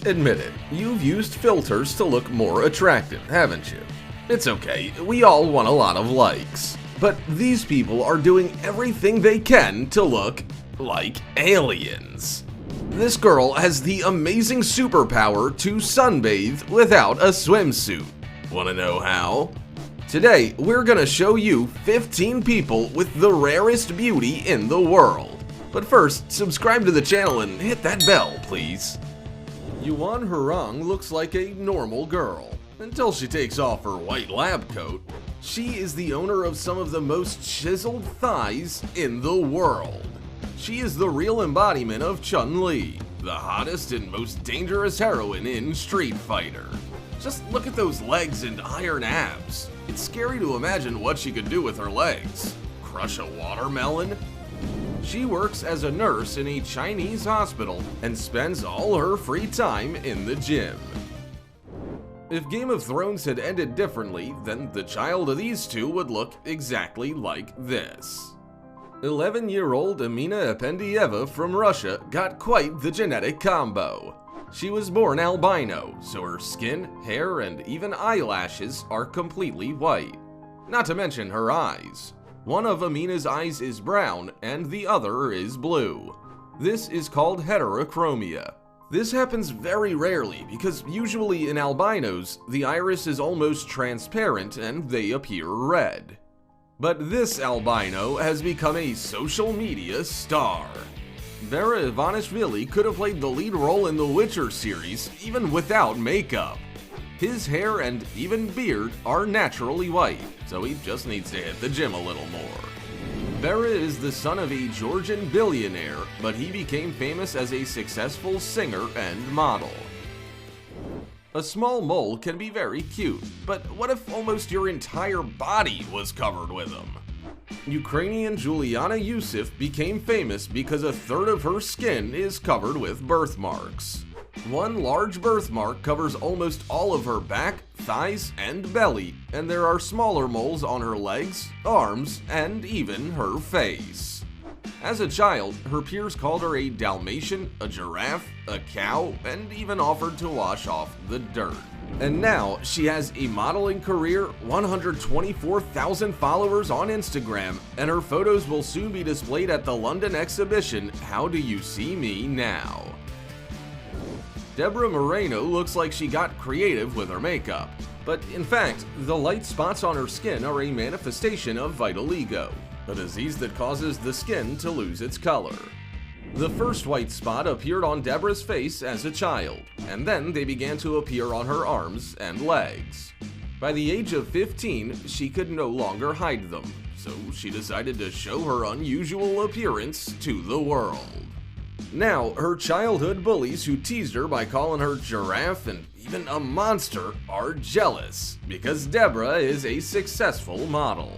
Admit it, you've used filters to look more attractive, haven't you? It's okay, we all want a lot of likes. But these people are doing everything they can to look like aliens. This girl has the amazing superpower to sunbathe without a swimsuit. Wanna know how? Today, we're gonna show you 15 people with the rarest beauty in the world. But first, subscribe to the channel and hit that bell, please. Yuan Hurong looks like a normal girl, until she takes off her white lab coat. She is the owner of some of the most chiseled thighs in the world. She is the real embodiment of Chun-Li, the hottest and most dangerous heroine in Street Fighter. Just look at those legs and iron abs. It's scary to imagine what she could do with her legs. Crush a watermelon? She works as a nurse in a Chinese hospital and spends all her free time in the gym. If Game of Thrones had ended differently, then the child of these two would look exactly like this. 11-year-old Amina Apendieva from Russia got quite the genetic combo. She was born albino, so her skin, hair, and even eyelashes are completely white. Not to mention her eyes. One of Amina's eyes is brown and the other is blue. This is called heterochromia. This happens very rarely because usually in albinos, the iris is almost transparent and they appear red. But this albino has become a social media star. Vera Ivanishvili could have played the lead role in the Witcher series even without makeup. His hair and even beard are naturally white, so he just needs to hit the gym a little more. Vera is the son of a Georgian billionaire, but he became famous as a successful singer and model. A small mole can be very cute, but what if almost your entire body was covered with them? Ukrainian Juliana Yusuf became famous because a third of her skin is covered with birthmarks. One large birthmark covers almost all of her back, thighs, and belly, and there are smaller moles on her legs, arms, and even her face. As a child, her peers called her a Dalmatian, a giraffe, a cow, and even offered to wash off the dirt. And now, she has a modeling career, 124,000 followers on Instagram, and her photos will soon be displayed at the London exhibition How Do You See Me Now? Deborah Moreno looks like she got creative with her makeup, but in fact, the light spots on her skin are a manifestation of vitiligo, a disease that causes the skin to lose its color. The first white spot appeared on Deborah's face as a child, and then they began to appear on her arms and legs. By the age of 15, she could no longer hide them, so she decided to show her unusual appearance to the world. Now, her childhood bullies who teased her by calling her giraffe and even a monster are jealous, because Deborah is a successful model.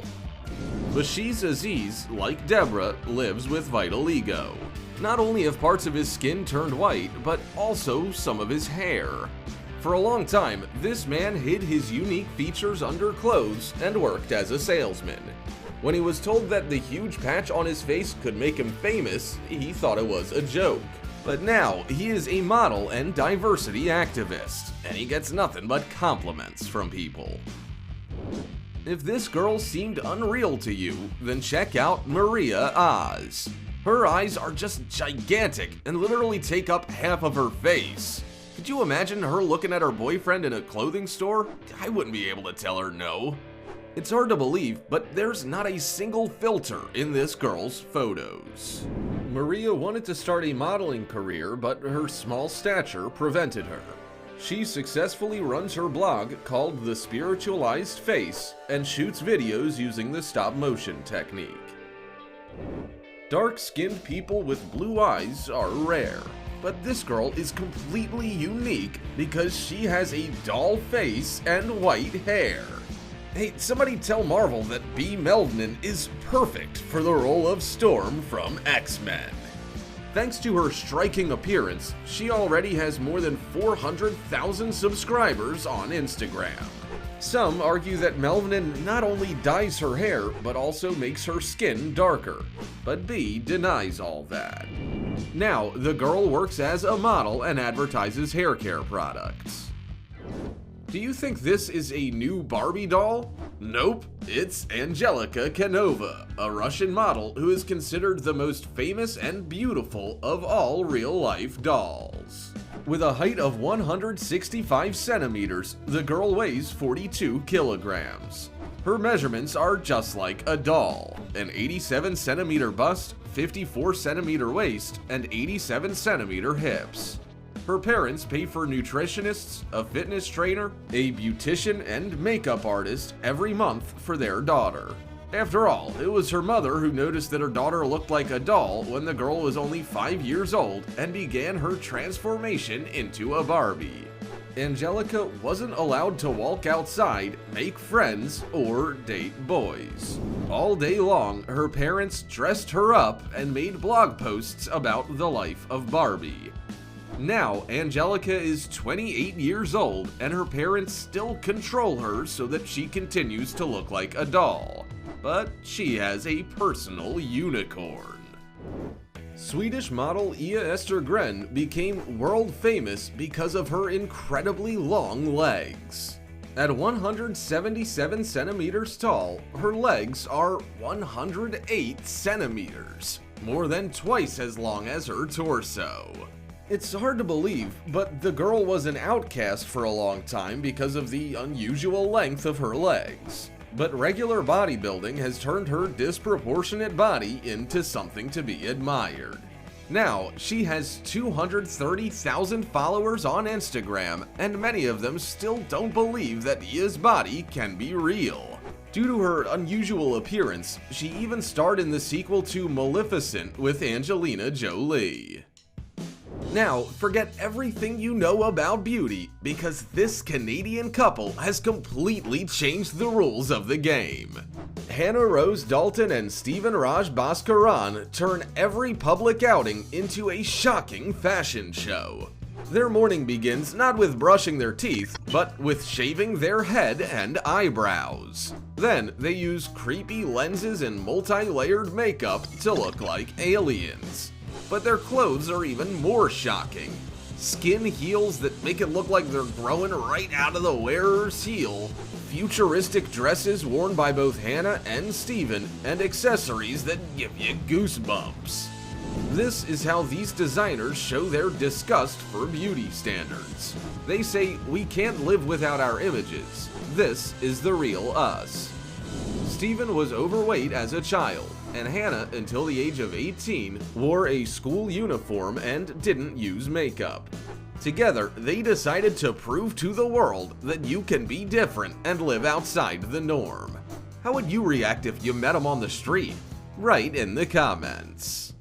Bashiz Aziz, like Deborah, lives with vitiligo. Not only have parts of his skin turned white, but also some of his hair. For a long time, this man hid his unique features under clothes and worked as a salesman. When he was told that the huge patch on his face could make him famous, he thought it was a joke. But now, he is a model and diversity activist, and he gets nothing but compliments from people. If this girl seemed unreal to you, then check out Maria Oz. Her eyes are just gigantic and literally take up half of her face. Could you imagine her looking at her boyfriend in a clothing store? I wouldn't be able to tell her no. It's hard to believe, but there's not a single filter in this girl's photos. Maria wanted to start a modeling career, but her small stature prevented her. She successfully runs her blog called The Spiritualized Face and shoots videos using the stop-motion technique. Dark-skinned people with blue eyes are rare, but this girl is completely unique because she has a doll face and white hair. Hey, somebody tell Marvel that Bea Meldman is perfect for the role of Storm from X-Men. Thanks to her striking appearance, she already has more than 400,000 subscribers on Instagram. Some argue that melanin not only dyes her hair, but also makes her skin darker, but B denies all that. Now, the girl works as a model and advertises hair care products. Do you think this is a new Barbie doll? Nope, it's Angelica Canova, a Russian model who is considered the most famous and beautiful of all real-life dolls. With a height of 165 centimeters, the girl weighs 42 kilograms. Her measurements are just like a doll: an 87 centimeter bust, 54 centimeter waist, and 87 centimeter hips. Her parents pay for nutritionists, a fitness trainer, a beautician, and makeup artist every month for their daughter. After all, it was her mother who noticed that her daughter looked like a doll when the girl was only 5 years old and began her transformation into a Barbie. Angelica wasn't allowed to walk outside, make friends, or date boys. All day long, her parents dressed her up and made blog posts about the life of Barbie. Now, Angelica is 28 years old, and her parents still control her so that she continues to look like a doll. But she has a personal unicorn. Swedish model Estergren became world famous because of her incredibly long legs. At 177 centimeters tall, her legs are 108 centimeters, more than twice as long as her torso. It's hard to believe, but the girl was an outcast for a long time because of the unusual length of her legs. But regular bodybuilding has turned her disproportionate body into something to be admired. Now, she has 230,000 followers on Instagram, and many of them still don't believe that Ia's body can be real. Due to her unusual appearance, she even starred in the sequel to Maleficent with Angelina Jolie. Now, forget everything you know about beauty, because this Canadian couple has completely changed the rules of the game. Hannah Rose Dalton and Stephen Raj Bhaskaran turn every public outing into a shocking fashion show. Their morning begins not with brushing their teeth, but with shaving their head and eyebrows. Then, they use creepy lenses and multi-layered makeup to look like aliens. But their clothes are even more shocking. Skin heels that make it look like they're growing right out of the wearer's heel, futuristic dresses worn by both Hannah and Steven, and accessories that give you goosebumps. This is how these designers show their disgust for beauty standards. They say, "We can't live without our images. This is the real us." Steven was overweight as a child, and Hannah, until the age of 18, wore a school uniform and didn't use makeup. Together, they decided to prove to the world that you can be different and live outside the norm. How would you react if you met them on the street? Write in the comments.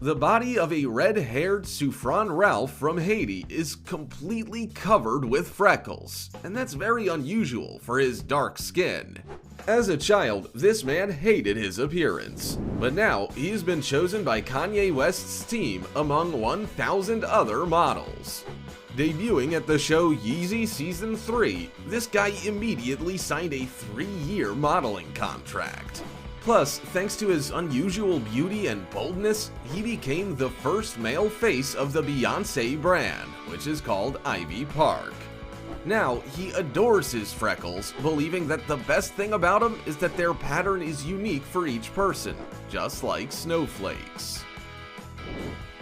The body of a red-haired Soufran Ralph from Haiti is completely covered with freckles, and that's very unusual for his dark skin. As a child, this man hated his appearance, but now he's been chosen by Kanye West's team among 1,000 other models. Debuting at the show Yeezy Season 3, this guy immediately signed a 3-year modeling contract. Plus, thanks to his unusual beauty and boldness, he became the first male face of the Beyoncé brand, which is called Ivy Park. Now, he adores his freckles, believing that the best thing about them is that their pattern is unique for each person, just like snowflakes.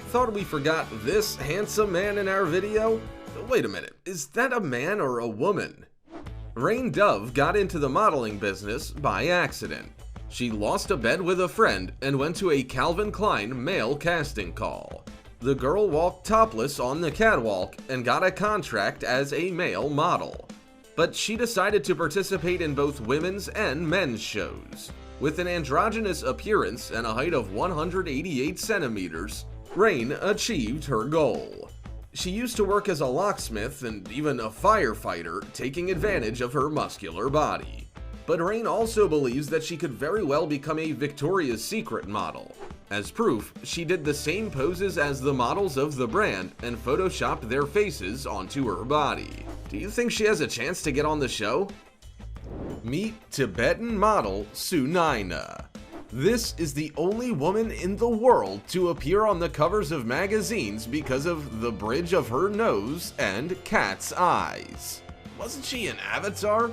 Thought we forgot this handsome man in our video? Wait a minute, is that a man or a woman? Rain Dove got into the modeling business by accident. She lost a bet with a friend and went to a Calvin Klein male casting call. The girl walked topless on the catwalk and got a contract as a male model. But she decided to participate in both women's and men's shows. With an androgynous appearance and a height of 188 centimeters, Rain achieved her goal. She used to work as a locksmith and even a firefighter, taking advantage of her muscular body. But Rain also believes that she could very well become a Victoria's Secret model. As proof, she did the same poses as the models of the brand and photoshopped their faces onto her body. Do you think she has a chance to get on the show? Meet Tibetan model Sunaina. This is the only woman in the world to appear on the covers of magazines because of the bridge of her nose and cat's eyes. Wasn't she an avatar?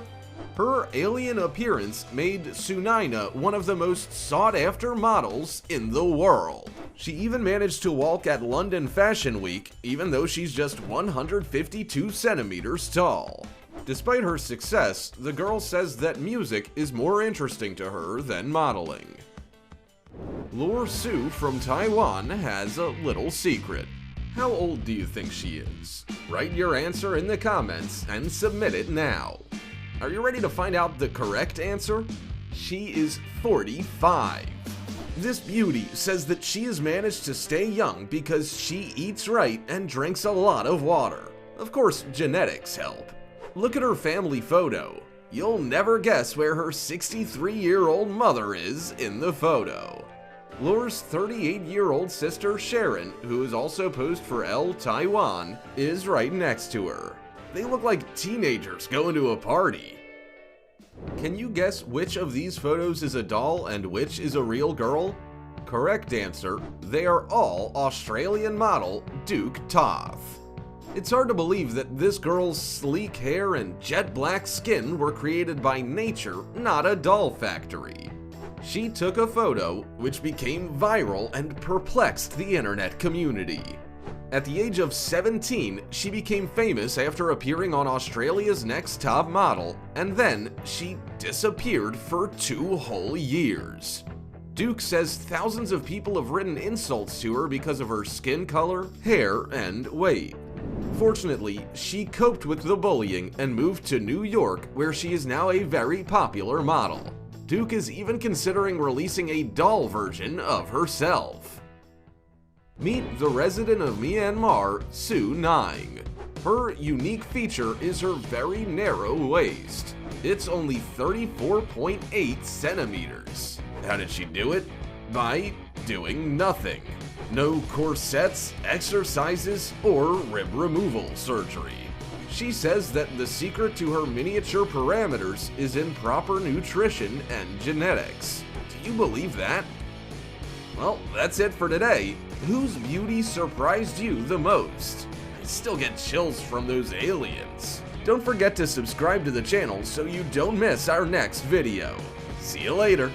Her alien appearance made Sunaina one of the most sought-after models in the world. She even managed to walk at London Fashion Week, even though she's just 152 centimeters tall. Despite her success, the girl says that music is more interesting to her than modeling. Lure Sue from Taiwan has a little secret. How old do you think she is? Write your answer in the comments and submit it now. Are you ready to find out the correct answer? She is 45. This beauty says that she has managed to stay young because she eats right and drinks a lot of water. Of course, genetics help. Look at her family photo. You'll never guess where her 63-year-old mother is in the photo. Lure's 38-year-old sister Sharon, who is also posed for Elle Taiwan, is right next to her. They look like teenagers going to a party. Can you guess which of these photos is a doll and which is a real girl? Correct answer, they are all Australian model Duke Toth. It's hard to believe that this girl's sleek hair and jet black skin were created by nature, not a doll factory. She took a photo, which became viral and perplexed the internet community. At the age of 17, she became famous after appearing on Australia's Next Top Model, and then she disappeared for 2 whole years. Duke says thousands of people have written insults to her because of her skin color, hair, and weight. Fortunately, she coped with the bullying and moved to New York, where she is now a very popular model. Duke is even considering releasing a doll version of herself. Meet the resident of Myanmar, Su Nang. Her unique feature is her very narrow waist. It's only 34.8 centimeters. How did she do it? By doing nothing. No corsets, exercises, or rib removal surgery. She says that the secret to her miniature parameters is in proper nutrition and genetics. Do you believe that? Well, that's it for today. Whose beauty surprised you the most? I still get chills from those aliens. Don't forget to subscribe to the channel so you don't miss our next video. See you later.